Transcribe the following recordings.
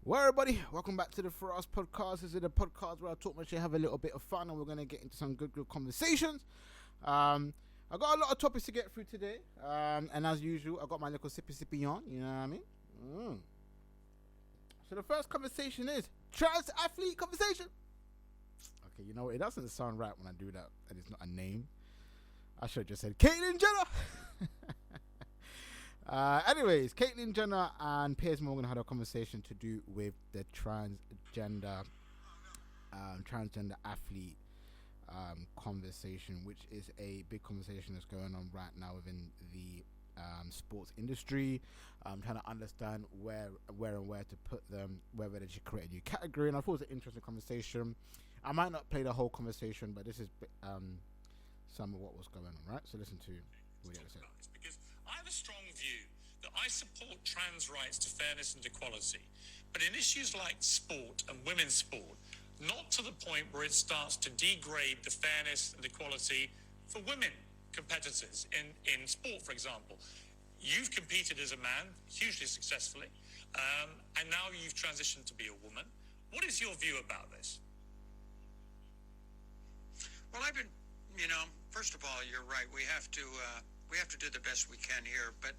Well, everybody, welcome back to the Firahs podcast. This is the podcast where I talk much, have a little bit of fun, and we're going to get into some good conversations. I got a lot of topics to get through today, and as usual, I got my little sippy on, you know what I mean? So the first conversation is trans athlete conversation. Okay, you know what? It doesn't sound right when I do that, and it's not a name. I should have just said Caitlyn Jenner. Anyways, Caitlyn Jenner and Piers Morgan had a conversation to do with the transgender athlete conversation, which is a big conversation that's going on right now within the sports industry. Trying to understand where to put them, whether they should create a new category. And I thought it was an interesting conversation. I might not play the whole conversation, but this is some of what was going on, right? So listen to what you have to say. Because I have a strong view that I support trans rights to fairness and equality, but in issues like sport and women's sport, not to the point where it starts to degrade the fairness and equality for women competitors in sport, for example. You've competed as a man hugely successfully, and now you've transitioned to be a woman. What is your view about this? Well, I've been, first of all, you're right. We have to do the best we can here. But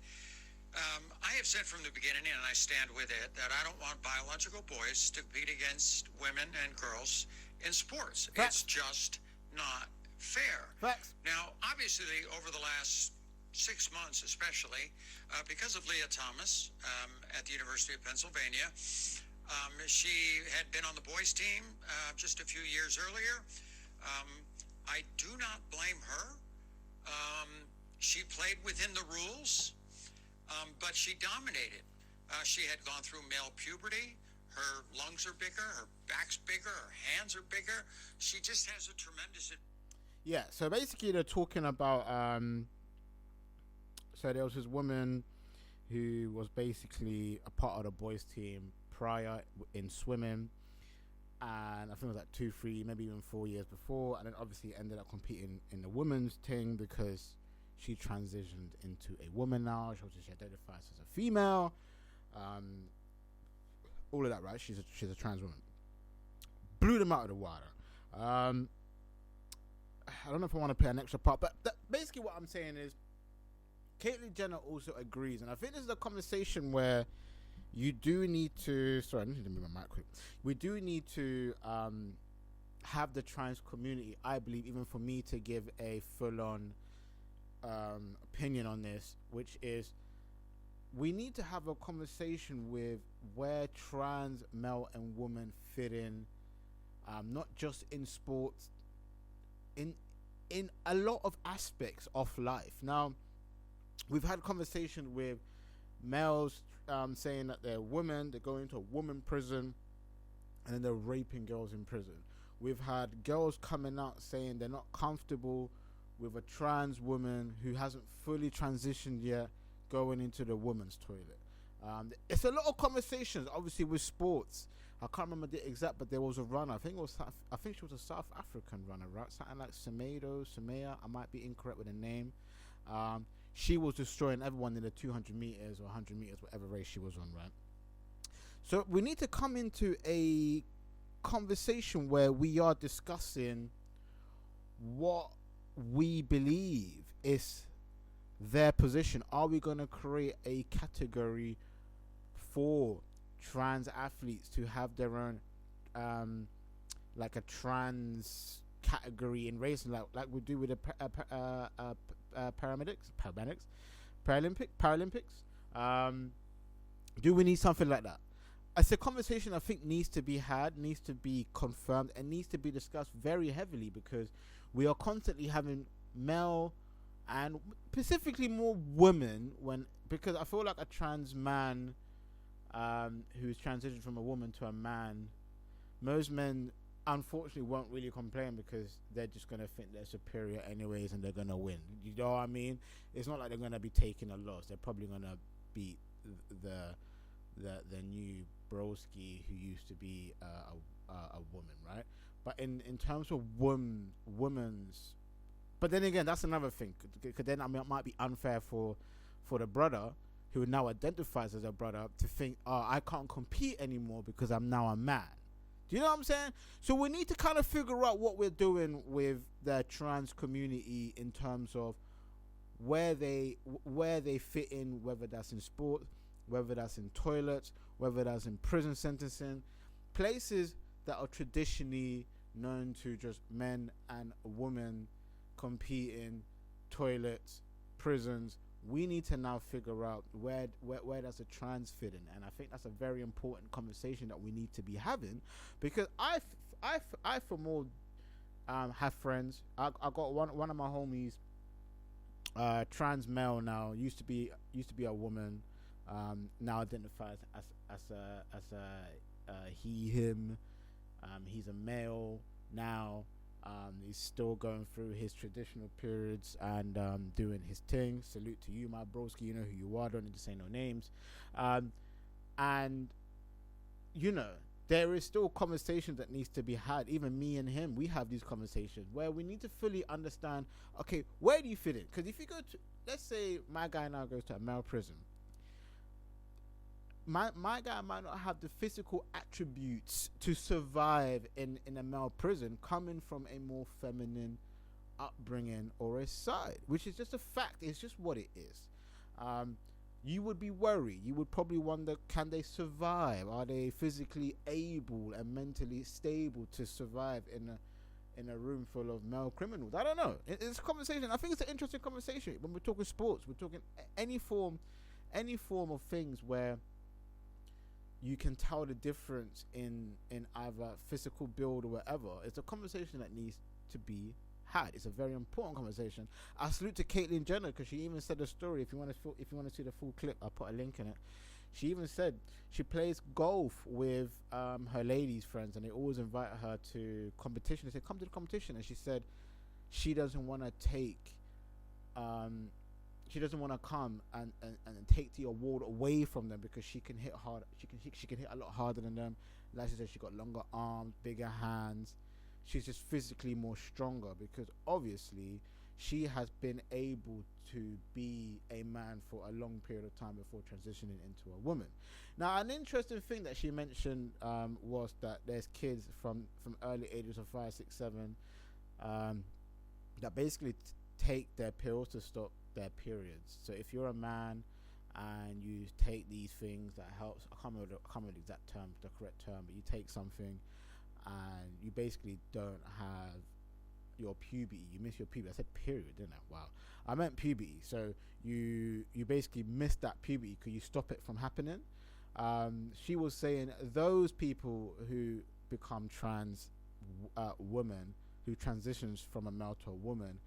I have said from the beginning, and I stand with it, that I don't want biological boys to compete against women and girls in sports. Facts. It's just not fair. Facts. Now, obviously, over the last 6 months, especially, because of Leah Thomas at the University of Pennsylvania, she had been on the boys' team just a few years earlier. I do not blame her. She played within the rules, but she dominated. She had gone through male puberty. Her lungs are bigger, her back's bigger, her hands are bigger. She just has a tremendous... Yeah, so basically they're talking about... so there was this woman who was basically a part of the boys' team prior in swimming. And I think it was like 2, 3, maybe even 4 years before. And then obviously ended up competing in the women's thing because she transitioned into a woman now. She identifies as a female. All of that, right? She's a trans woman. Blew them out of the water. I don't know if I want to play an extra part, but basically what I'm saying is Caitlyn Jenner also agrees. And I think this is a conversation where you do need to... Sorry, I need to move my mic quick. We do need to have the trans community, I believe, even for me to give a full-on opinion on this, which is we need to have a conversation with where trans male and women fit in, not just in sports, in a lot of aspects of life. Now, we've had conversation with males saying that they're women, they're going to a woman prison, and then they're raping girls in prison. We've had girls coming out saying they're not comfortable with a trans woman who hasn't fully transitioned yet going into the women's toilet. It's a lot of conversations, obviously, with sports. I can't remember the exact, but there was a runner. I think she was a South African runner, right? Something like Sumaya. I might be incorrect with the name. She was destroying everyone in the 200 meters or 100 meters, whatever race she was on, right? So we need to come into a conversation where we are discussing what we believe is their position. Are we going to create a category for trans athletes to have their own, like a trans category in racing, like we do with the Paralympics? Do we need something like that? It's a conversation I think needs to be had, needs to be confirmed, and needs to be discussed very heavily, because we are constantly having male and specifically more women, because I feel like a trans man who's transitioned from a woman to a man, most men unfortunately won't really complain because they're just going to think they're superior anyways and they're going to win. You know what I mean? It's not like they're going to be taking a loss. They're probably going to beat the new broski who used to be a woman, right? But in terms of women's... But then again, that's another thing. Because then it might be unfair for the brother who now identifies as a brother to think, oh, I can't compete anymore because I'm now a man. Do you know what I'm saying? So we need to kind of figure out what we're doing with the trans community in terms of where they fit in, whether that's in sport, whether that's in toilets, whether that's in prison sentencing, places that are traditionally known to just men and women competing, toilets, prisons. We need to now figure out where does a trans fit in, and I think that's a very important conversation that we need to be having, because I for more have friends. I got one of my homies, trans male now, used to be a woman, now identifies as a he him. He's a male now. He's still going through his traditional periods and doing his thing. Salute to you, my broski. You know who you are. Don't need to say no names. And you know, there is still conversation that needs to be had. Even me and him, we have these conversations where we need to fully understand, okay, where do you fit in? Because if you go to, let's say my guy now goes to a male prison, my guy might not have the physical attributes to survive in a male prison, coming from a more feminine upbringing or a side, which is just a fact. It's just what it is. You would be worried. You would probably wonder, can they survive? Are they physically able and mentally stable to survive in a room full of male criminals? I don't know. It's a conversation. I think it's an interesting conversation. When we're talking sports, we're talking any form of things where you can tell the difference in either physical build or whatever. It's a conversation that needs to be had. It's a very important conversation. I salute to Caitlyn Jenner, because she even said a story. If you want to see the full clip, I'll put a link in it. She even said she plays golf with her ladies friends, and they always invite her to competition. They say, come to the competition, and she said she doesn't want to take she doesn't want to come and take the award away from them, because she can hit hard. She can hit a lot harder than them. Like she said, she got longer arms, bigger hands. She's just physically more stronger, because obviously she has been able to be a man for a long period of time before transitioning into a woman. Now, an interesting thing that she mentioned was that there's kids from early ages of 5, 6, 7 that basically take their pills to stop their periods. So if you're a man and you take these things that helps, I can't remember the exact term, the correct term, but you take something and you basically don't have your puberty, you miss your puberty. I said period, didn't I? Wow, I meant puberty. So you basically miss that puberty because you stop it from happening. She was saying those people who become trans women, who transitions from a male to a woman,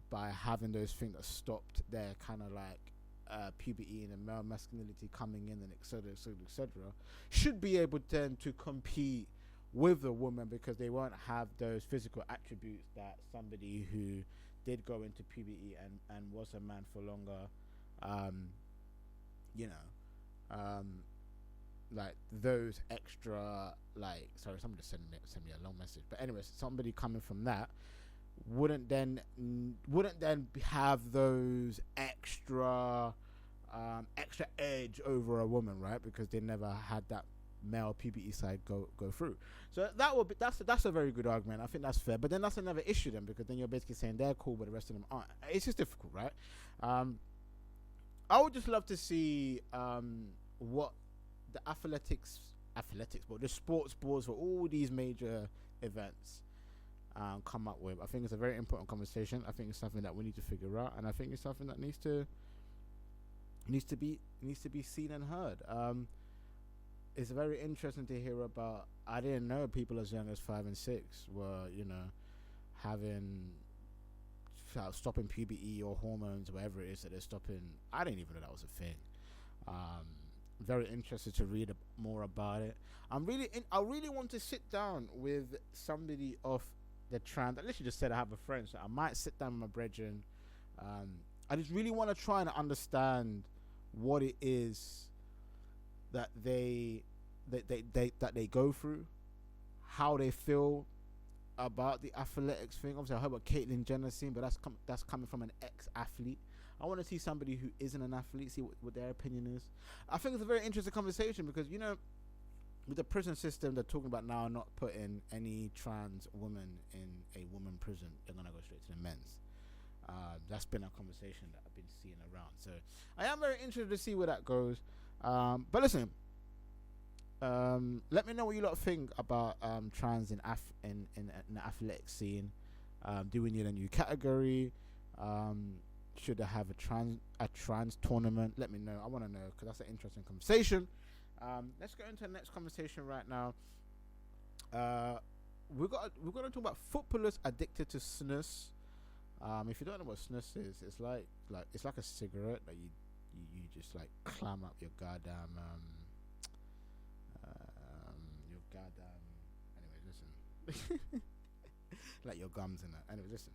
by having those things that stopped their kind of like puberty and the male masculinity coming in, and etc., should be able then to compete with the woman, because they won't have those physical attributes that somebody who did go into puberty and was a man for longer, like those extra, like, sorry, somebody send me a long message, but anyways, somebody coming from that wouldn't then have those extra edge over a woman, right? Because they never had that male puberty side go through. So that's a very good argument. I think that's fair. But then that's another issue then, because then you're basically saying they're cool but the rest of them aren't. It's just difficult, right? I would just love to see what the athletics, but the sports boards for all these major events come up with. I think it's a very important conversation. I think it's something that we need to figure out, and I think it's something that needs to be seen and heard. It's very interesting to hear about. I didn't know people as young as 5 and 6 were, having stopping puberty or hormones, whatever it is that they're stopping. I didn't even know that was a thing. Very interested to read more about it. I really want to sit down with somebody of the trans. I literally just said I have a friend, so I might sit down with my brethren. I just really want to try and understand what it is that they go through, how they feel about the athletics thing. Obviously, I heard what Caitlyn Jenner seen, but that's coming from an ex-athlete. I want to see somebody who isn't an athlete, see what their opinion is. I think it's a very interesting conversation because, you know, with the prison system, they're talking about now not putting any trans woman in a woman prison. They're going to go straight to the men's. That's been a conversation that I've been seeing around. So I am very interested to see where that goes. But listen, let me know what you lot think about trans in the athletic scene. Do we need a new category? Should they have a trans tournament? Let me know. I want to know because that's an interesting conversation. Let's go into the next conversation right now. We're gonna talk about footballers addicted to snus. If you don't know what snus is, it's like a cigarette that you just like clam up your goddamn anyway, listen. Like your gums and that. Anyway, listen.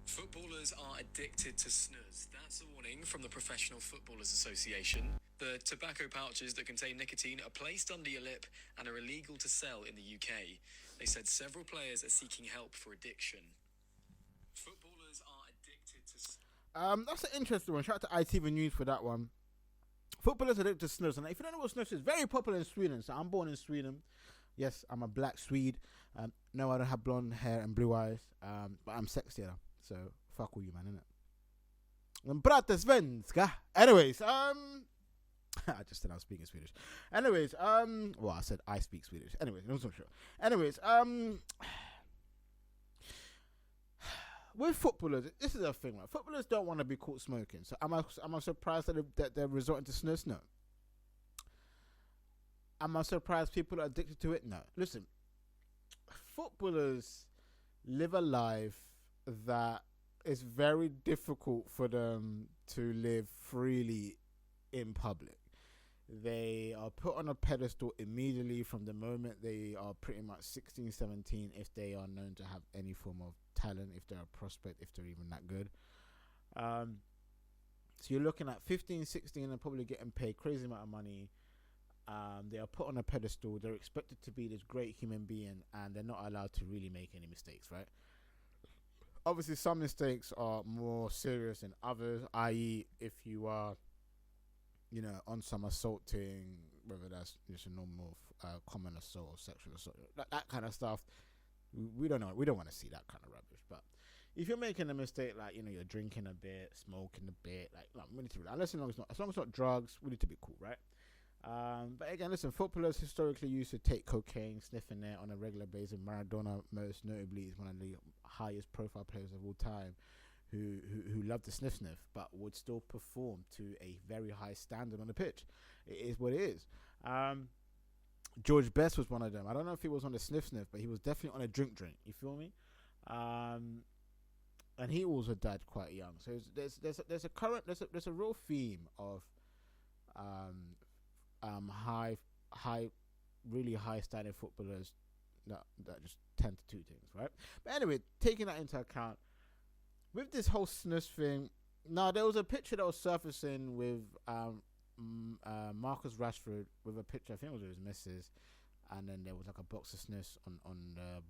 Footballers are addicted to snus. That's a warning from the Professional Footballers Association. The tobacco pouches that contain nicotine are placed under your lip and are illegal to sell in the UK. They said several players are seeking help for addiction. Footballers are addicted to That's an interesting one. Shout out to ITV News for that one. Footballers addicted to snus. And if you don't know what snus is, very popular in Sweden. So I'm born in Sweden. Yes, I'm a black Swede. No, I don't have blonde hair and blue eyes. But I'm sexier. So fuck all you, man, innit? Prata svenska. Anyways, I just said I was speaking Swedish. Anyways, well, I said I speak Swedish. Anyways, I'm not sure. Anyways, with footballers, this is a thing, right? Footballers don't want to be caught smoking. So am I surprised that they're resorting to snus? No. Am I surprised people are addicted to it? No. Listen, footballers live a life that is very difficult for them to live freely in public. They are put on a pedestal immediately from the moment they are pretty much 16, 17, if they are known to have any form of talent, if they're a prospect, if they're even that good. So you're looking at 15, 16 and probably getting paid crazy amount of money. They are put on a pedestal. They're expected to be this great human being and they're not allowed to really make any mistakes, right? Obviously, some mistakes are more serious than others, i.e. if you are, you know, on some assaulting, whether that's just a normal common assault or sexual assault, that kind of stuff, we don't know. We don't want to see that kind of rubbish. But if you're making a mistake, like, you know, you're drinking a bit, smoking a bit, like, no, we need to, as long as it's not drugs, we need to be cool, right? But again, listen, footballers historically used to take cocaine, sniffing it on a regular basis. Maradona, most notably, is one of the highest profile players of all time who loved to sniff, but would still perform to a very high standard on the pitch. It is what it is. George Best was one of them. I don't know if he was on the sniff, but he was definitely on a drink. You feel me? And he also died quite young. So there's a real theme of really high standing footballers that just tend to do things, right? But anyway, taking that into account, with this whole snus thing, now there was a picture that was surfacing with Marcus Rashford with a picture, I think it was with his missus, and then there was like a box of snus on the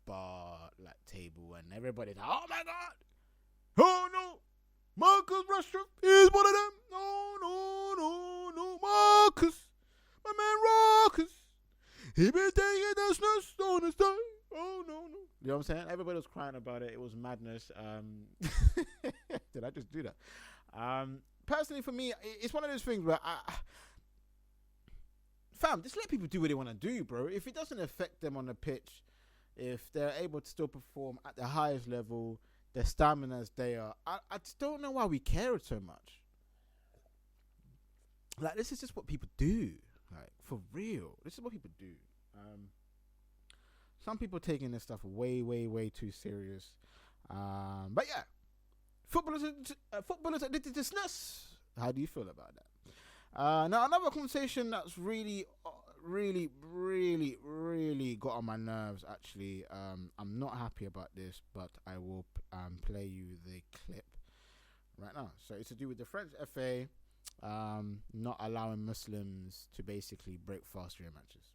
bar like table, and everybody's like, oh my god, oh no, Marcus Rashford is one of them. No, Marcus, my man Marcus, he been taking the snus on his time. Oh no. You know what I'm saying? Everybody was crying about it. It was madness. Did I just do that? Personally, for me, it's one of those things where fam, just let people do what they want to do, bro. If it doesn't affect them on the pitch, if they're able to still perform at the highest level, their stamina as they are, I just don't know why we care so much. Like, this is just what people do. Like, for real. This is what people do. Some people taking this stuff way, way, way too serious. But yeah, footballers addicted to snus. How do you feel about that? Now, another conversation that's really got on my nerves, actually. I'm not happy about this, but I will play you the clip right now. So it's to do with the French FA not allowing Muslims to basically break fast during matches.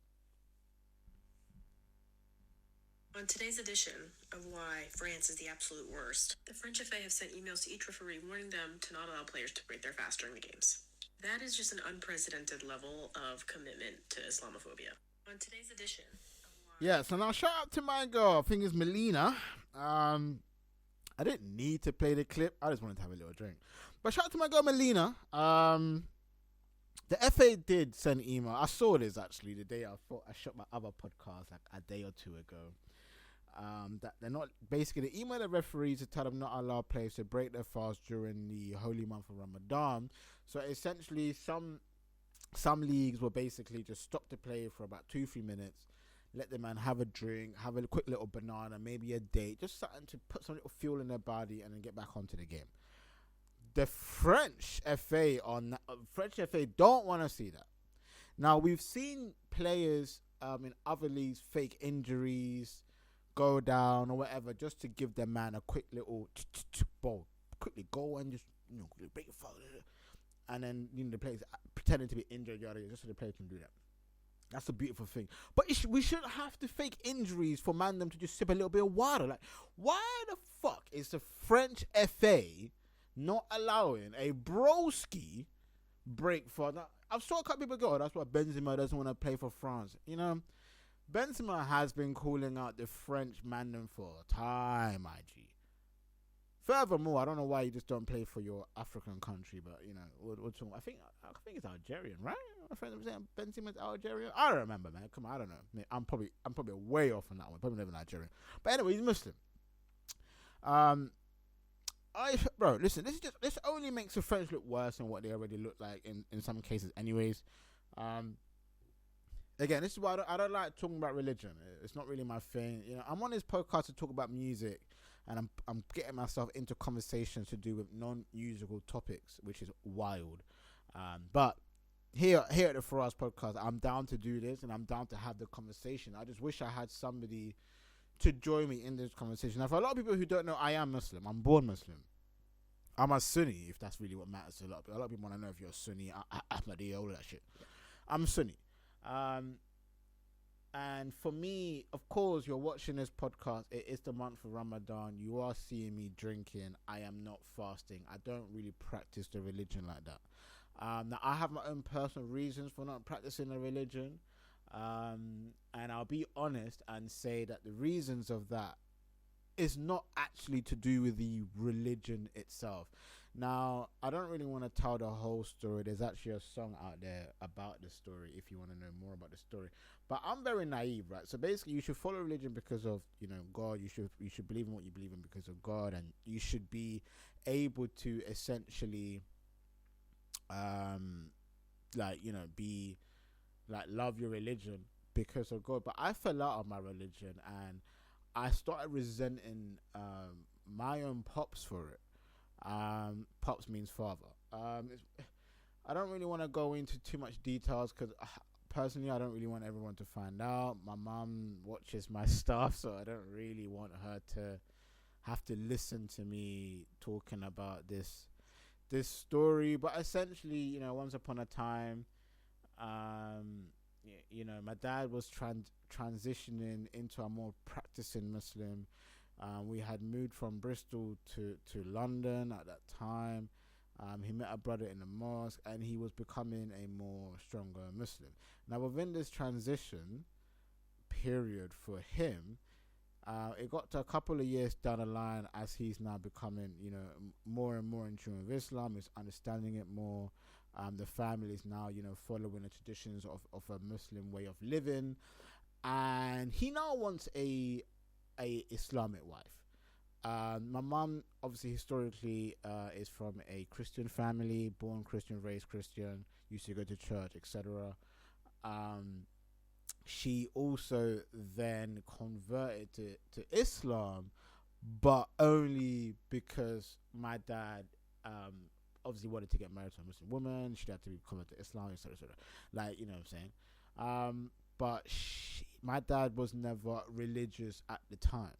On today's edition of Why France is the Absolute Worst, the French FA have sent emails to each referee warning them to not allow players to break their fast during the games. That is just an unprecedented level of commitment to Islamophobia. On today's edition of Why... Yeah, so now shout out to my girl, I think it's Melina. I didn't need to play the clip, I just wanted to have a little drink. But shout out to my girl Melina. The FA did send an email. I saw this actually the day I thought I shot my other podcast like a day or two ago. That they're not basically they email the referees to tell them not allow players to break their fast during the holy month of Ramadan. So essentially, some leagues will basically just stop the play for about 2-3 minutes, let the man have a drink, have a quick little banana, maybe a date, just something to put some little fuel in their body, and then get back onto the game. The French FA don't want to see that. Now we've seen players in other leagues fake injuries, go down or whatever, just to give their man a quick little ball, quickly go and just break your fall, and then the players pretending to be injured, just so the player can do that. That's a beautiful thing. But we shouldn't have to fake injuries for them to just sip a little bit of water. Like, why the fuck is the French FA not allowing a broski break for that? I've saw a couple people go, that's why Benzema doesn't want to play for France. Benzema has been calling out the French mandem for time, IG. Furthermore, I don't know why you just don't play for your African country, but I think it's Algerian, right? My friend was saying Benzema's Algerian. I don't remember, man. Come on, I don't know. I'm probably way off on that one. Probably never Nigerian. But anyway, he's Muslim. Bro, listen, this only makes the French look worse than what they already look like in some cases anyways. Again, this is why I don't like talking about religion. It's not really my thing. I'm on this podcast to talk about music, and I'm getting myself into conversations to do with non-musical topics, which is wild. But here at the Firahs podcast, I'm down to do this, and I'm down to have the conversation. I just wish I had somebody to join me in this conversation. Now, for a lot of people who don't know, I am Muslim. I'm born Muslim. I'm a Sunni, if that's really what matters to a lot of people. A lot of people want to know if you're a Sunni, Ahmadiyya, all that shit. I'm Sunni. And for me, of course, you're watching this podcast. It is the month of Ramadan. You are seeing me drinking. I am not fasting. I don't really practice the religion like that. Now, I have my own personal reasons for not practicing the religion. And I'll be honest and say that the reasons of that is not actually to do with the religion itself. Now, I don't really want to tell the whole story. There's actually a song out there about the story if you want to know more about the story. But I'm very naive, right? So basically, you should follow religion because of, God. You should believe in what you believe in because of God, and you should be able to essentially, love your religion because of God. But I fell out of my religion, and I started resenting my own pops for it. Pops means father. I don't really want to go into too much details because personally I don't really want everyone to find out. My mum watches my stuff, so I don't really want her to have to listen to me talking about this story. But essentially, once upon a time, my dad was transitioning into a more practicing Muslim. We had moved from Bristol to London at that time. He met a brother in the mosque, and he was becoming a more stronger Muslim. Now, within this transition period for him, it got to a couple of years down the line as he's now becoming, more and more in tune with Islam. He's understanding it more. The family is now, following the traditions of a Muslim way of living, and he now wants a Islamic wife. My mum, obviously, historically, is from a Christian family, born Christian, raised Christian, used to go to church, etc. She also then converted to Islam, but only because my dad obviously wanted to get married to a Muslim woman. She had to convert to Islam, etc. Like, you know what I'm saying? But my dad was never religious at the time.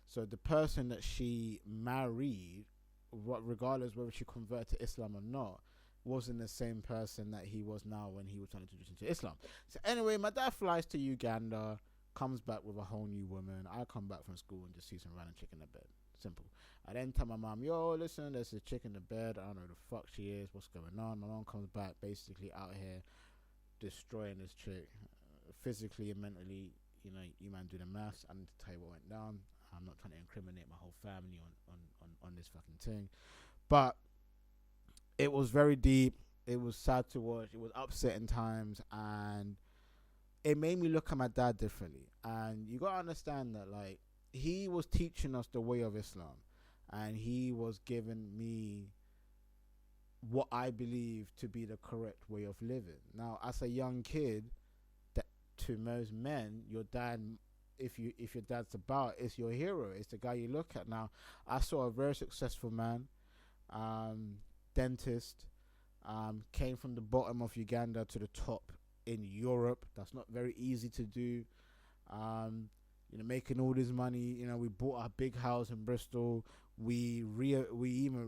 So the person that she married, regardless whether she converted to Islam or not, wasn't the same person that he was now when he was trying to transition to Islam. So anyway, my dad flies to Uganda, comes back with a whole new woman. I come back from school and just see some random chick in the bed. Simple. I then tell my mom, yo, listen, there's a chick in the bed. I don't know who the fuck she is. What's going on? My mom comes back basically out here destroying this chick. Physically and mentally, you know, you man do the maths. I need to tell you what went down. I'm not trying to incriminate my whole family on this fucking thing. But it was very deep. It was sad to watch. It was upsetting times. And it made me look at my dad differently. And you got to understand that, like, he was teaching us the way of Islam. And he was giving me what I believe to be the correct way of living. Now, as a young kid, that to most men, your dad, if your dad's about, is your hero. It's the guy you look at. Now, I saw a very successful man, dentist, came from the bottom of Uganda to the top in Europe. That's not very easy to do. You know, making all this money. You know, we bought a big house in Bristol. We even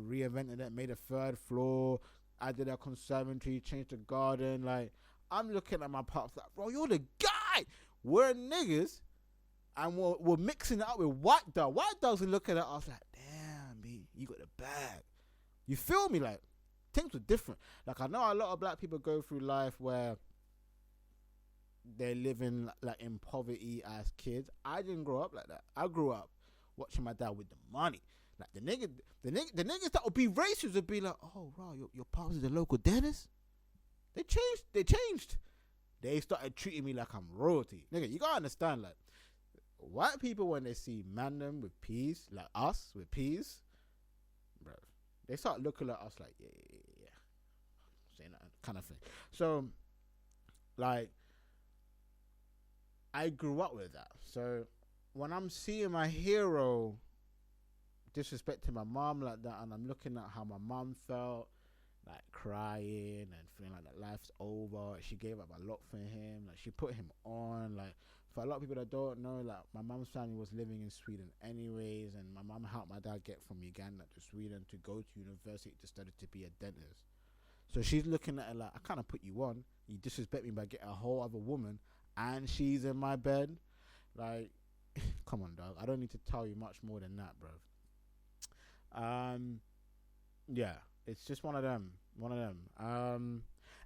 reinvented it, made a third floor, added a conservatory, changed the garden. Like, I'm looking at my pops like, bro, you're the guy. We're niggas, and we're mixing it up with white dog. White dogs are looking at us like, damn, B, you got the bag. You feel me? Like, things were different. Like, I know a lot of black people go through life where they're living like in poverty as kids. I didn't grow up like that. I grew up watching my dad with the money. Like, the niggas that would be racist would be like, oh, wow, your pops is the local dentist? They changed. They started treating me like I'm royalty. Nigga, you gotta understand, like, white people, when they see mandem with peas, like us with peas, bro, they start looking at us like, yeah. Saying that kind of thing. So, like, I grew up with that. So, when I'm seeing my hero disrespecting my mom like that, and I'm looking at how my mom felt, like crying and feeling like that life's over. She gave up a lot for him. Like, she put him on. Like, for a lot of people that don't know, like, my mom's family was living in Sweden anyways, and my mom helped my dad get from Uganda to Sweden to go to university to study to be a dentist. So she's looking at it like, I kind of put you on. You disrespect me by getting a whole other woman, and she's in my bed. Like, come on, dog. I don't need to tell you much more than that, bro. Yeah, it's just one of them.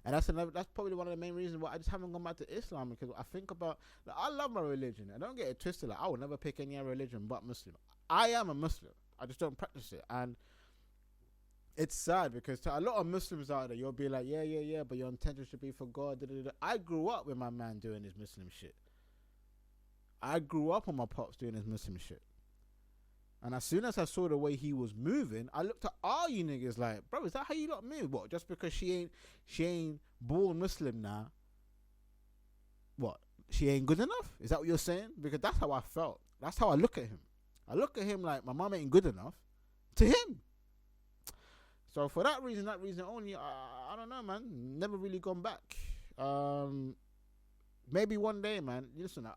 And that's probably one of the main reasons why I just haven't gone back to Islam, because I think about, like, I love my religion. I don't get it twisted. Like, I would never pick any other religion but Muslim. I am a Muslim. I just don't practice it. And it's sad, because to a lot of Muslims out there, you'll be like, yeah, but your intention should be for God. I grew up with my man doing his Muslim shit. I grew up on my pops doing his Muslim shit. And as soon as I saw the way he was moving, I looked at all you niggas like, bro, is that how you lot move? What, just because she ain't born Muslim now, what, she ain't good enough? Is that what you're saying? Because that's how I felt. That's how I look at him. I look at him like my mom ain't good enough to him. So for that reason only, I don't know, man. Never really gone back. Maybe one day, man. Listen,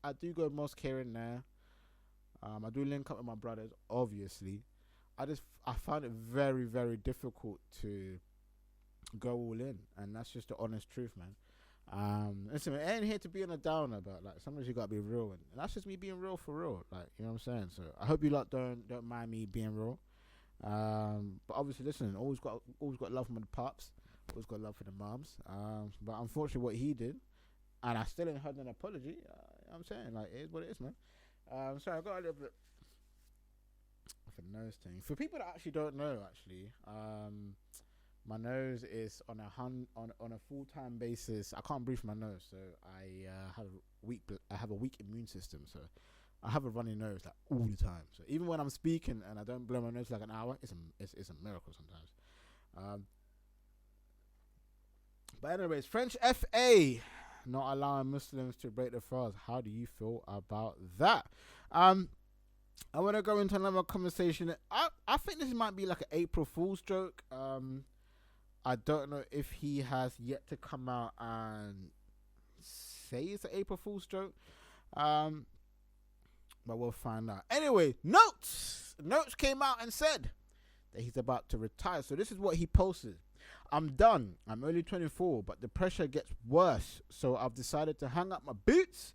I do go mosque here and there. I do link up with my brothers, obviously. I find it very, very difficult to go all in, and that's just the honest truth, man. Listen, it ain't here to be on a downer, but like, sometimes you gotta be real, and that's just me being real for real. Like, you know what I'm saying? So I hope you lot don't mind me being real. But obviously, listen, always got love for the pops, always got love for the moms. But unfortunately, what he did, and I still ain't heard an apology. You know what I'm saying? Like, it is what it is, man. Sorry, I got a little bit of a nose thing. For people that actually don't know, my nose is on a full-time basis. I can't breathe from my nose, so I have a weak immune system. So I have a runny nose like all the time. So even when I'm speaking and I don't blow my nose for like an hour, it's a miracle sometimes. But anyways, French FA not allowing Muslims to break the fast. How do you feel about that? I want to go into another conversation. I think this might be like an April Fool's joke. I don't know if he has yet to come out and say it's an April Fool's joke. But we'll find out. Anyway, Notes came out and said that he's about to retire. So this is what he posted. I'm done. I'm only 24, but the pressure gets worse. So I've decided to hang up my boots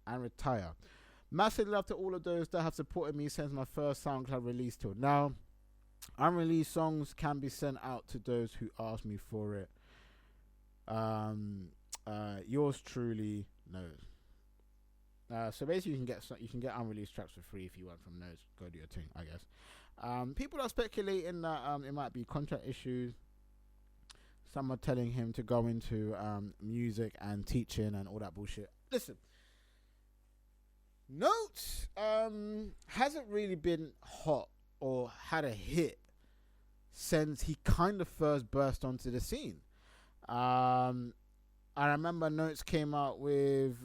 and retire. Massive love to all of those that have supported me since my first SoundCloud release till now. Unreleased songs can be sent out to those who ask me for it. Yours truly, Nose. So basically, you can get unreleased tracks for free if you want from Nose. Go do your thing, I guess. People are speculating that it might be contract issues. Some are telling him to go into music and teaching and all that bullshit. Listen, Notes hasn't really been hot or had a hit since he kind of first burst onto the scene. I remember Notes came out with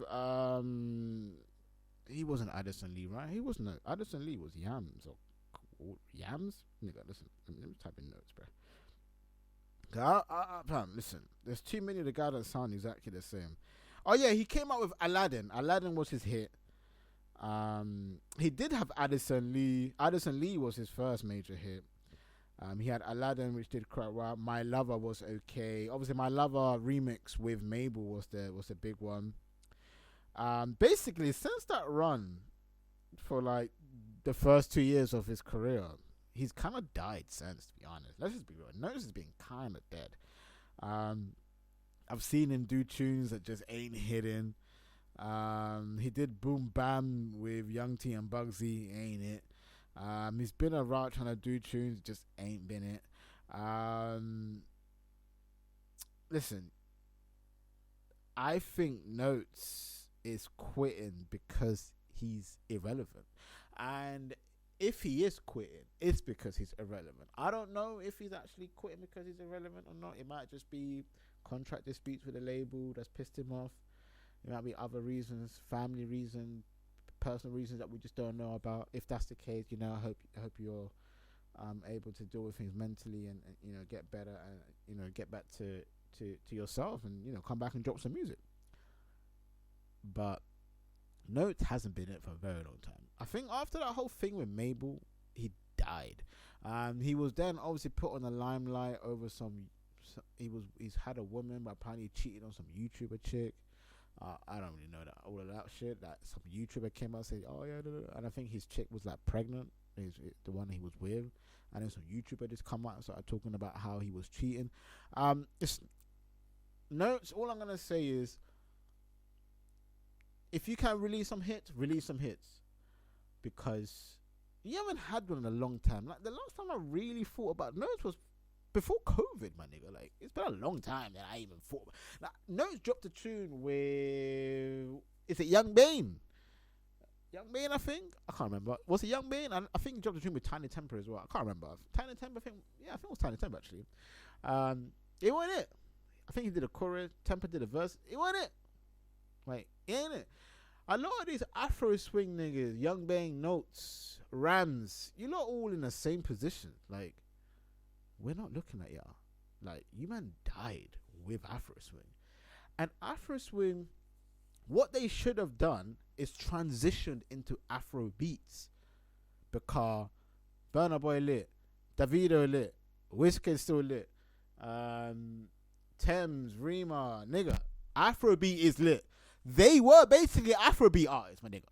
he wasn't Addison Lee, right? He wasn't. Addison Lee was Yams or Yams. Nigga, listen. Let me type in Notes, bro. Listen, there's too many of the guys that sound exactly the same. Oh yeah, he came out with Aladdin. Aladdin was his hit. He did have Addison Lee. Addison Lee was his first major hit. He had Aladdin, which did quite well. My Lover was okay. Obviously, My Lover remix with Mabel was the big one. Basically, since that run for like the first 2 years of his career, he's kind of died since, to be honest. Let's just be real. Notice has been kind of dead. I've seen him do tunes that just ain't hitting. He did Boom Bam with Young T and Bugsy, ain't it? He's been around trying to do tunes, just ain't been it. Listen, I think Notes is quitting because he's irrelevant. And if he is quitting, it's because he's irrelevant. I don't know if he's actually quitting because he's irrelevant or not. It might just be contract disputes with the label that's pissed him off. It might be other reasons, family reasons, personal reasons that we just don't know about. If that's the case, I hope you're able to deal with things mentally and get better and get back to yourself and come back and drop some music. But Notes hasn't been it for a very long time. I think after that whole thing with Mabel, he died. He was then obviously put on the limelight over he's had a woman, but apparently he cheated on some YouTuber chick. I don't really know all of that shit. That some YouTuber came out and said, "Oh yeah," and I think his chick was like pregnant. The one he was with, and then some YouTuber just come out and started talking about how he was cheating. It's Notes. All I'm gonna say is, if you can release some hits, because you haven't had one in a long time. Like the last time I really thought about Notes was before COVID, my nigga. Like it's been a long time that I even thought. Like Notes dropped a tune with, is it Young Bane? Young Bane, I think. I can't remember. Was it Young Bane? I think he dropped a tune with Tiny Temper as well. I can't remember. Tiny Temper, I think it was Tiny Temper actually. It wasn't it. I think he did a chorus. Temper did a verse. It wasn't it. Like, ain't it? A lot of these Afro swing niggas, Young Bang, Notes, Rams, you lot all in the same position. Like, we're not looking at y'all. Like, you man died with Afro swing. And Afro swing, what they should have done is transitioned into Afro beats. Because Burna Boy lit, Davido lit, Wizkid still lit, Thames, Rima, nigga, Afrobeat is lit. They were basically Afrobeat artists, my nigga,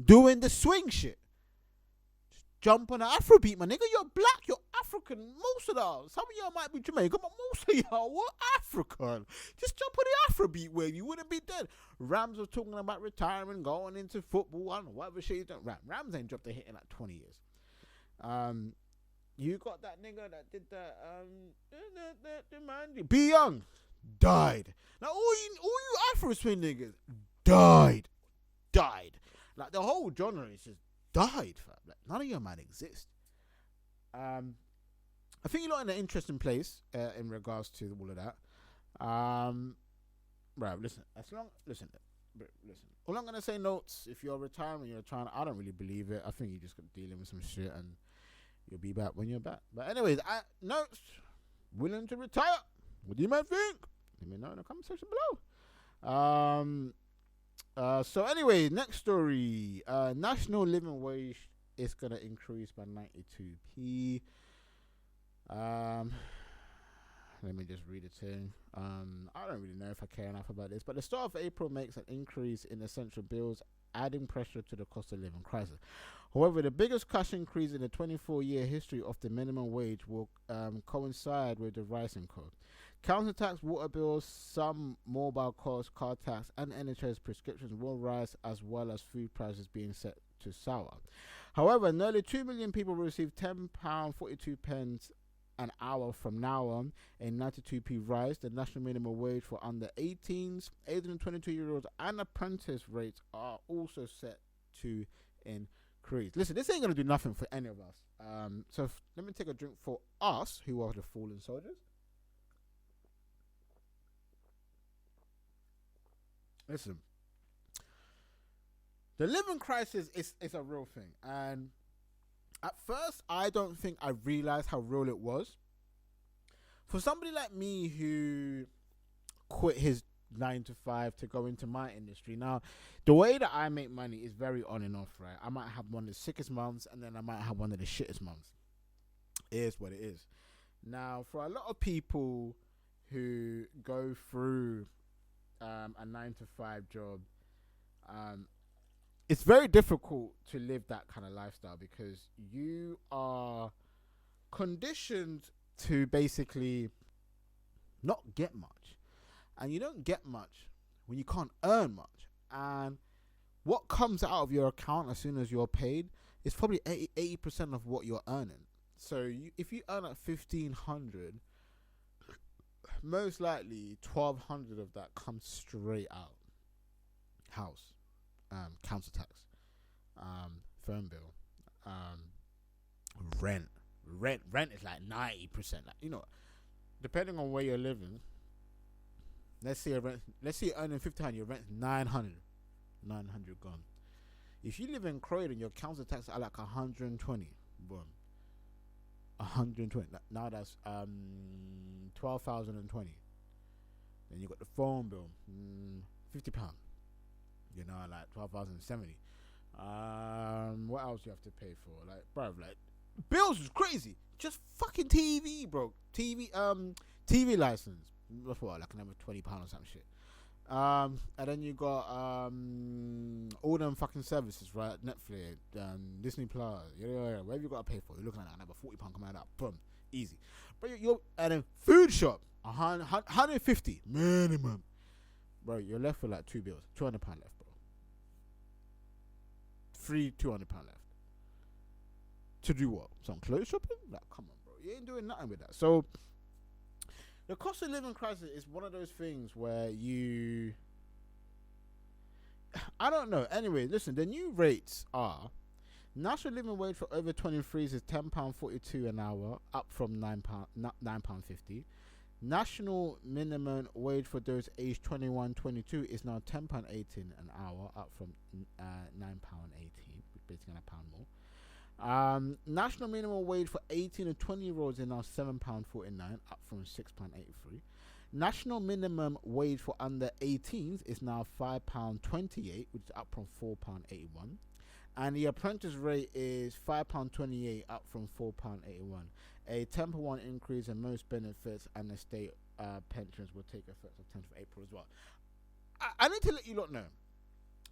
doing the swing shit. Just jump on an Afrobeat, my nigga. You're black, you're African. Most of y'all, some of y'all might be Jamaican, but most of y'all were African. Just jump on the Afrobeat wave, you wouldn't be dead. Rams was talking about retiring, going into football, I don't know, whatever shit he's done. Rams ain't dropped a hit in like 20 years. You got that nigga that did that, Be Young, died. Now all you Afro swing niggas died. Like the whole genre is just died, fam. Like none of your man exist. I think you're not in an interesting place in regards to all of that. Right, listen. Listen. All I'm gonna say, Notes. If you're retiring, you're trying. I don't really believe it. I think you're just dealing with some shit, and you'll be back when you're back. But anyways, Notes willing to retire. What do you man think? Let me know in the comment section below. So anyway, next story. National living wage is gonna increase by 92p. Let me just read it in. I don't really know if I care enough about this, but the start of April makes an increase in essential bills adding pressure to the cost of living crisis. However, the biggest cash increase in the 24-year history of the minimum wage will coincide with the rising cost. Council tax, water bills, some mobile costs, car tax, and NHS prescriptions will rise, as well as food prices being set to soar. However, nearly 2 million people will receive £10.42 an hour from now on, a 92p rise. The national minimum wage for under 18s, 18 and 22-year-olds, and apprentice rates are also set to increase. Listen, this ain't going to do nothing for any of us. So let me take a drink for us, who are the fallen soldiers. Listen, the living crisis is a real thing. And at first, I don't think I realized how real it was. For somebody like me who quit his 9 to 5 to go into my industry, now, the way that I make money is very on and off, right? I might have one of the sickest months, and then I might have one of the shittest months. It is what it is. Now, for a lot of people who go through a 9 to 5 job, it's very difficult to live that kind of lifestyle because you are conditioned to basically not get much. And you don't get much when you can't earn much. And what comes out of your account as soon as you're paid is probably 80% of what you're earning. So if you earn at 1,500, most likely 1,200 of that comes straight out. House, council tax, phone bill, rent. Rent is like 90%. Like, depending on where you're living. Let's say you're earning 1,500, your rent's 900 gone. If you live in Croydon, your council tax are like 120. Boom. 120. Now that's 12,020. Then you got the phone bill, £50. Like 12,070. What else you have to pay for? Like, bro, like bills is crazy. Just fucking TV, bro. TV license. That's what, like another £20 or some shit. And then you got all them fucking services, right? Netflix, Disney Plus, whatever you gotta pay for. You're looking at another £40 coming out. Boom, easy. But and then food shop, 150 minimum. Bro, you're left with like 2 bills, £200 left, bro. Free £200 left. To do what? Some clothes shopping? Like, come on, bro. You ain't doing nothing with that. So the cost of living crisis is one of those things where I don't know. Anyway, listen, the new rates are national living wage for over 23s is £10.42 an hour, up from £9.50. National minimum wage for those aged 21-22 is now £10.18 an hour, up from £9.18, basically a pound more. National minimum wage for 18 and 20-year-olds is now £7.49, up from £6.83. National minimum wage for under 18s is now £5.28, which is up from £4.81. And the apprentice rate is £5.28, up from £4.81. A 10% increase in most benefits and the state pensions will take effect on 10th of April as well. I need to let you lot know.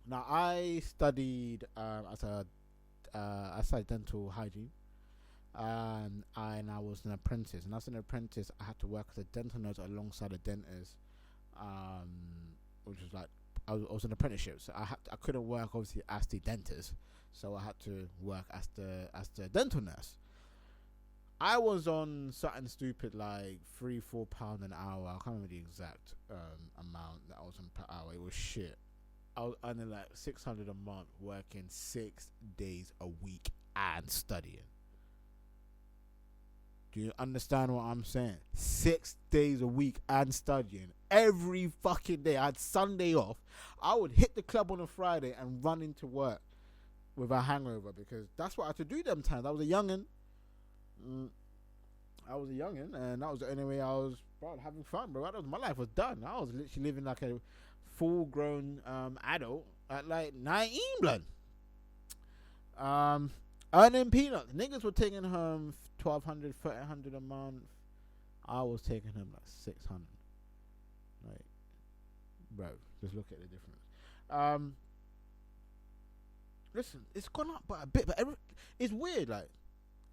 Now, I studied I studied dental hygiene, and I was an apprentice. And as an apprentice, I had to work as a dental nurse alongside a dentist, which was like I was an apprenticeship, so I couldn't work obviously as the dentist, so I had to work as the dental nurse. I was on something stupid like £3-4 an hour. I can't remember the exact amount that I was on per hour. It was shit. I was earning like 600 a month, working 6 days a week and studying. Do you understand what I'm saying? 6 days a week and studying every fucking day. I had Sunday off. I would hit the club on a Friday and run into work with a hangover because that's what I had to do them times. I was a youngin'. And that was the only way I was having fun, bro. My life was done. I was literally living like a full-grown adult at like 19, blood. Earning peanuts. Niggas were taking home $1,200, $1,300 a month. I was taking home like 600. Like, bro, just look at the difference. listen, it's gone up by a bit, but it's weird. Like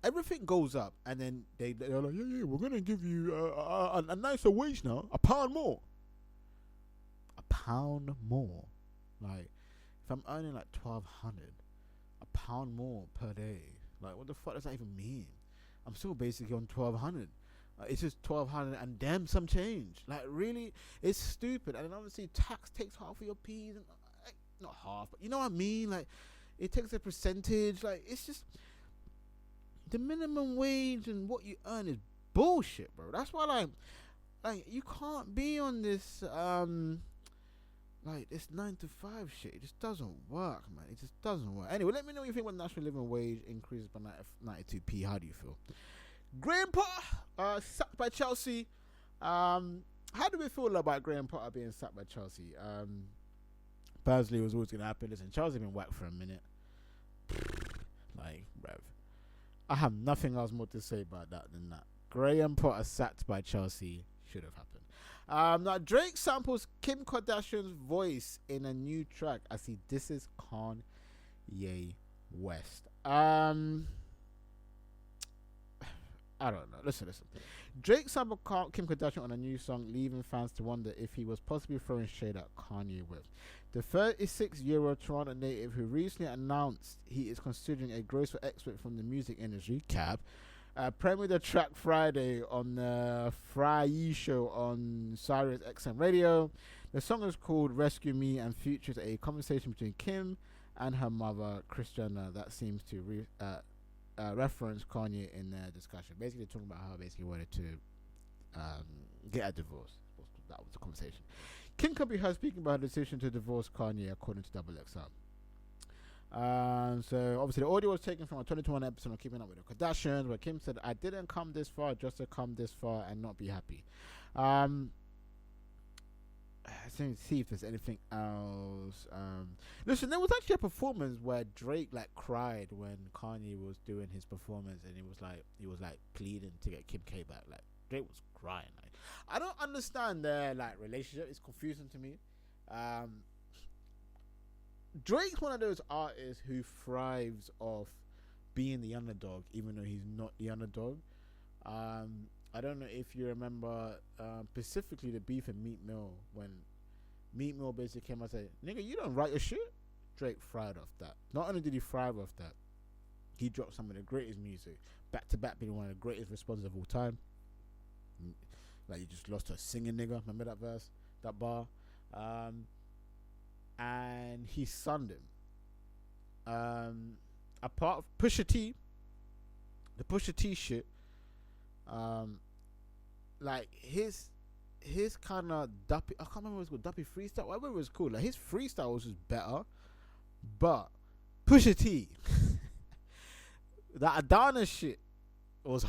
everything goes up, and then they're like, yeah, we're gonna give you a nicer wage now, £1 more. £1 more. Like if I'm earning like 1,200, £1 more per day. Like what the fuck does that even mean? I'm still basically on 1,200. It's just 1,200 and damn some change. Like really, it's stupid. And then obviously tax takes half of your P's, and not half, but you know what I mean. Like it takes a percentage. Like it's just the minimum wage and what you earn is bullshit, bro. That's why like you can't be on this like this 9 to 5 shit. It just doesn't work, man. It just doesn't work. Anyway, let me know what you think when the national living wage increases by 92p. How do you feel? Graham Potter sacked by Chelsea. How do we feel about Graham Potter being sacked by Chelsea? Barnsley was always going to happen. Listen, Chelsea been whacked for a minute. Like, bruv, I have nothing else more to say about that than that. Graham Potter sacked by Chelsea should have happened. Now Drake samples Kim Kardashian's voice in a new track as he disses Kanye West. I don't know. Listen. Drake sampled Kim Kardashian on a new song, leaving fans to wonder if he was possibly throwing shade at Kanye West. The 36-year-old Toronto native, who recently announced he is considering a graceful exit from the music industry, premiered the track Friday on the Firahs show on Sirius XM Radio. The song is called Rescue Me and features a conversation between Kim and her mother, Christiana, that seems to reference Kanye in their discussion. Basically, talking about how basically wanted to get a divorce. That was the conversation. Kim can be heard speaking about her decision to divorce Kanye, according to XXL. So obviously the audio was taken from a 2021 episode of Keeping Up with the Kardashians, where Kim said, "I didn't come this far just to come this far and not be happy." Let's see if there's anything else. Listen, there was actually a performance where Drake like cried when Kanye was doing his performance, and he was like pleading to get Kim K back. Like Drake was crying. Like I don't understand their like relationship. It's confusing to me. Drake's one of those artists who thrives off being the underdog, even though he's not the underdog. I don't know if you remember specifically the beef in Meat Mill, when Meat Mill basically came out and said, "Nigga, you don't write your shit." Drake thrived off that. Not only did he thrive off that, he dropped some of the greatest music, back to back, being one of the greatest responses of all time. Like, you just lost a singing nigga. Remember that verse, that bar? And he sunned him. Apart from Pusha T, the Pusha T shit, like his kind of duppy, I can't remember what it was called, duppy freestyle, whatever it was called. Like his freestyle was just better, but Pusha T, that Adana shit was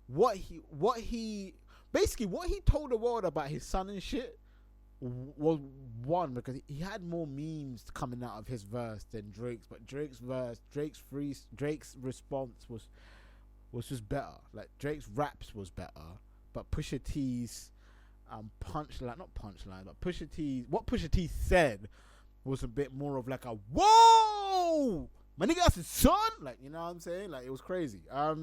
what he basically what he told the world about his son and shit was one, because he had more memes coming out of his verse than Drake's, but Drake's response was just better. Like Drake's raps was better, but Pusha T's what Pusha T said was a bit more of like a whoa, my nigga, that's his son. Like, you know what I'm saying? Like, it was crazy. I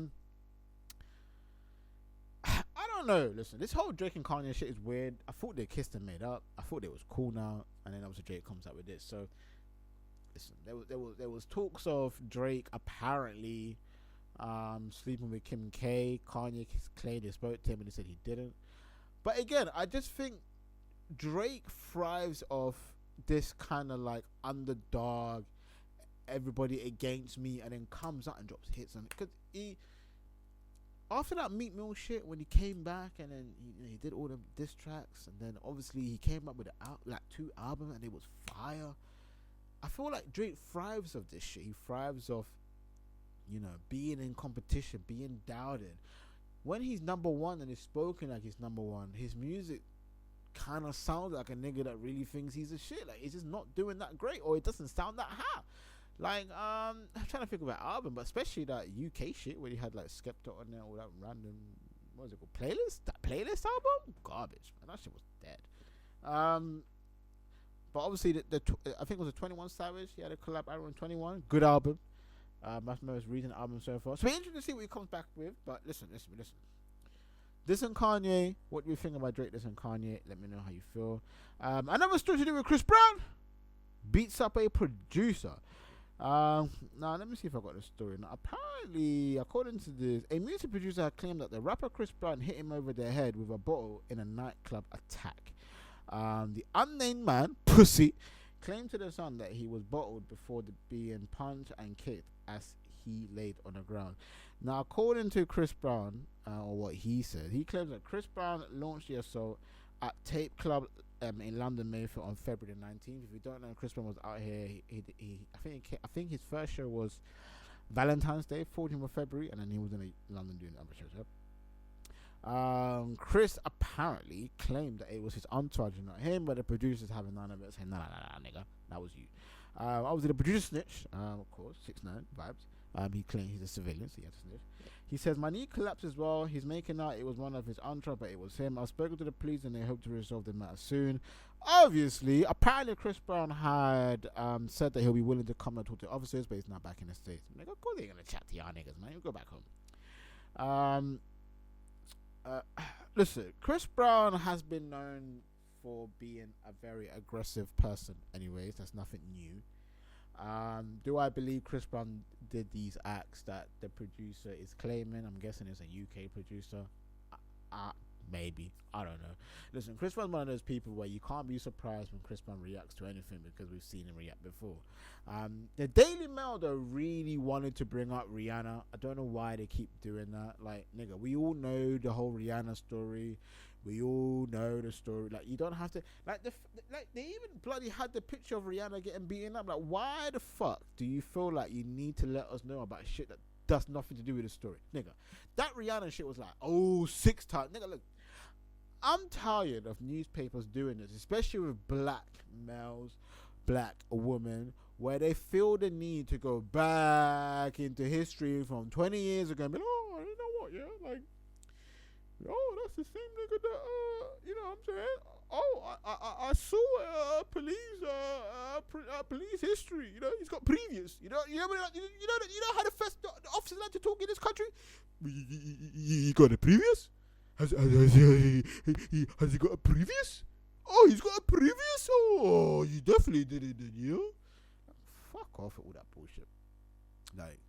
don't know. Listen, this whole Drake and Kanye shit is weird. I thought they kissed and made up. I thought it was cool now, and then obviously Drake comes out with this. So, listen, there was talks of Drake apparently sleeping with Kim K. Kanye claimed they spoke to him, and he said he didn't. But again, I just think Drake thrives off this kind of like underdog, everybody against me, and then comes out and drops hits on it. Because after that Meat Mill shit, when he came back and then he did all the diss tracks, and then obviously he came up with like 2 albums and it was fire. I feel like Drake thrives off this shit. He thrives off, being in competition, being doubted. When he's number one and is spoken like he's number one, his music kind of sounds like a nigga that really thinks he's a shit. Like, he's just not doing that great, or it doesn't sound that hot. Like, I'm trying to think of an album, but especially that UK shit where he had like Skepta on there, all that random, what was it called, playlist? That playlist album? Garbage, man. That shit was dead. But obviously, I think it was a 21 Savage. He had a collab album in 21. Good album. That's my most recent album so far. So, it's interesting to see what he comes back with. But listen. This and Kanye. What do you think about Drake? This and Kanye. Let me know how you feel. Another story to do with Chris Brown. Beats up a producer. Now let me see if I got the story. Now, apparently, according to this, a music producer had claimed that the rapper Chris Brown hit him over the head with a bottle in a nightclub attack. The unnamed man, Pussy, claimed to the Sun that he was bottled before being punched and kicked as he laid on the ground. Now, according to Chris Brown, or what he said, he claims that Chris Brown launched the assault at Tape Club in London, Mayfair on February 19th. If you don't know, Chris Brown was out here. I think his first show was Valentine's Day, 14th of February, and then he was in London doing other shows. Chris apparently claimed that it was his entourage and not him, but the producers having none of it, saying, nah, nigga, that was you. Obviously, the producer snitch, of course, 6ix9ine vibes. He claimed he's a civilian, so he had to snitch. He says, my knee collapsed as well. He's making out it was one of his entourage, but it was him. I've spoken to the police and they hope to resolve the matter soon. Obviously, apparently Chris Brown had said that he'll be willing to come and talk to officers, but he's not back in the States. I'm like, of course they ain't going to chat to y'all niggas, man. You go back home. Listen, Chris Brown has been known for being a very aggressive person anyways. That's nothing new. Do I believe Chris Brown did these acts that the producer is claiming? I'm guessing it's a UK producer. Maybe. I don't know. Listen, Chris Brown's one of those people where you can't be surprised when Chris Brown reacts to anything because we've seen him react before. The Daily Mail, though, really wanted to bring up Rihanna. I don't know why they keep doing that. Like, nigga, we all know the whole Rihanna story. We all know the story. Like, you don't have to... Like, they even bloody had the picture of Rihanna getting beaten up. Like, why the fuck do you feel like you need to let us know about shit that does nothing to do with the story? Nigga, that Rihanna shit was like, 6 times. Nigga, look. I'm tired of newspapers doing this, especially with black males, black women, where they feel the need to go back into history from 20 years ago and be like, oh, you know what, yeah, like, oh, that's the same nigga that, you know what I'm saying? Oh, I saw police history. You know, he's got previous. You know how the first the officers like to talk in this country. He got a previous. Has he got a previous? Oh, he's got a previous. Oh, you definitely did it, didn't you? Fuck off with all that bullshit. Like,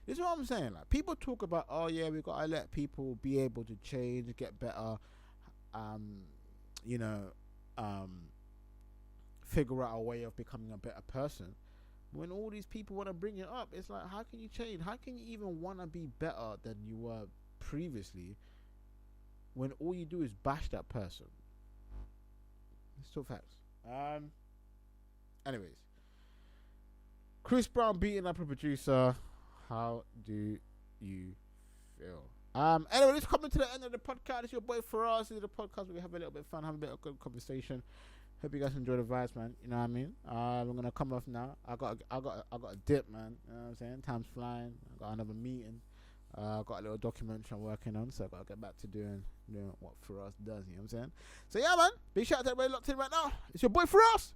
this is what I'm saying. Like, people talk about, oh yeah, we gotta let people be able to change, get better, figure out a way of becoming a better person. When all these people want to bring it up, it's like, how can you change? How can you even want to be better than you were previously when all you do is bash that person? It's still facts. Anyways, Chris Brown beating up a producer. How do you feel? Anyway, let's come to the end of the podcast. It's your boy Firahs. This is the podcast where we have a little bit of fun, have a bit of good conversation. Hope you guys enjoy the vibes, man. You know what I mean? I'm gonna come off now. I got a dip, man. You know what I'm saying? Time's flying. I got another meeting. Got a little documentary I'm working on, so I gotta get back to doing what Firahs does. You know what I'm saying? So yeah, man. Big shout out to everybody locked in right now. It's your boy Firahs.